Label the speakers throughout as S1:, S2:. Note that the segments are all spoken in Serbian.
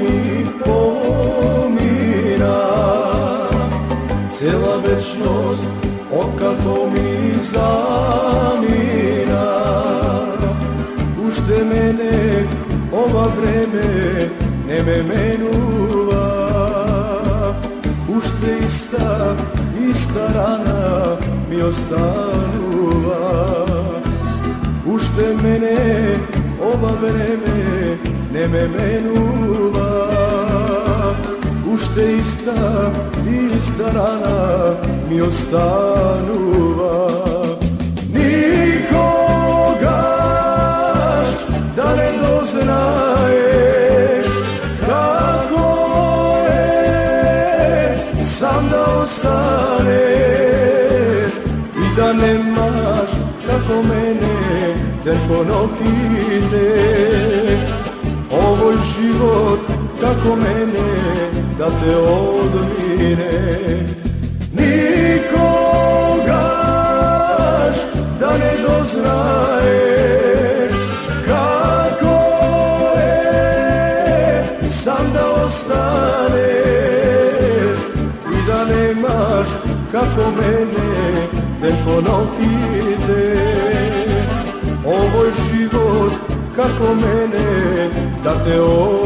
S1: mi pomira, cela večnost okako mi zamira. Ušte mene ova vreme ne me menuva, ušte ista rana mi ostanuva. Ušte mene ova vreme ne me menuva, ušte ista rana mi ostanuva. Nikogaš da ne doznaješ kako je sam da ostaneš i da nemaš kako mene te ponovite. Ovoj život kako mene da te odmine. Nikogaš da ne doznaješ kako je sam da ostaneš i da nemaš kako mene te ponovite. Ovoj život kako mene da te odmine.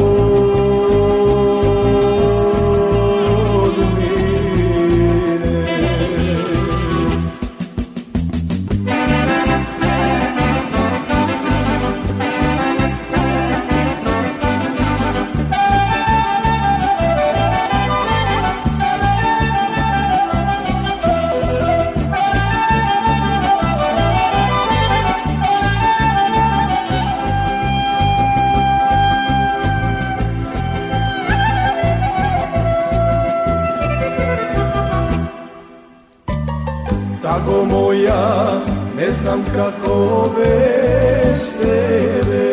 S1: Tago moja, ne znam kako bez tebe.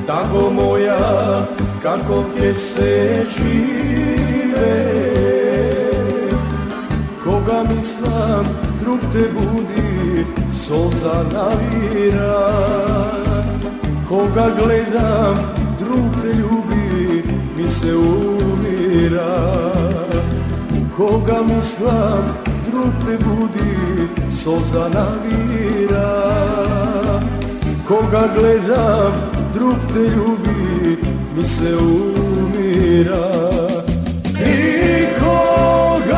S1: Tago moja, kako je se žive. Koga mislim, drug te budi, solza navira. Koga gledam, drug te ljubi, mi se umira. Koga mislim, drug te budi, solza navira. Koga gledam, drug te ljubi, mi se umira. Nikogaš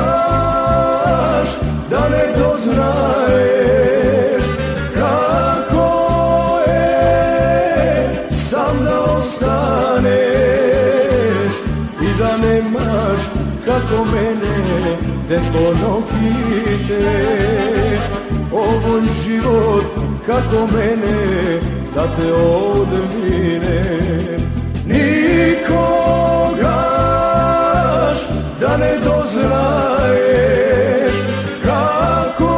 S1: da ne doznaješ kako je sam da ostaneš i da nemaš kako mene da ponovite. Ovoj život kako mene da te odmine. Nikogaš da ne doznaješ kako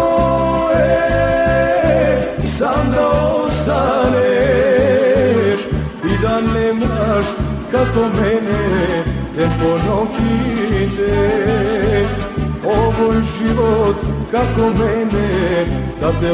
S1: je sam da ostaneš i da nemaš kako mene te ponovite. Ovoj život kako mene da te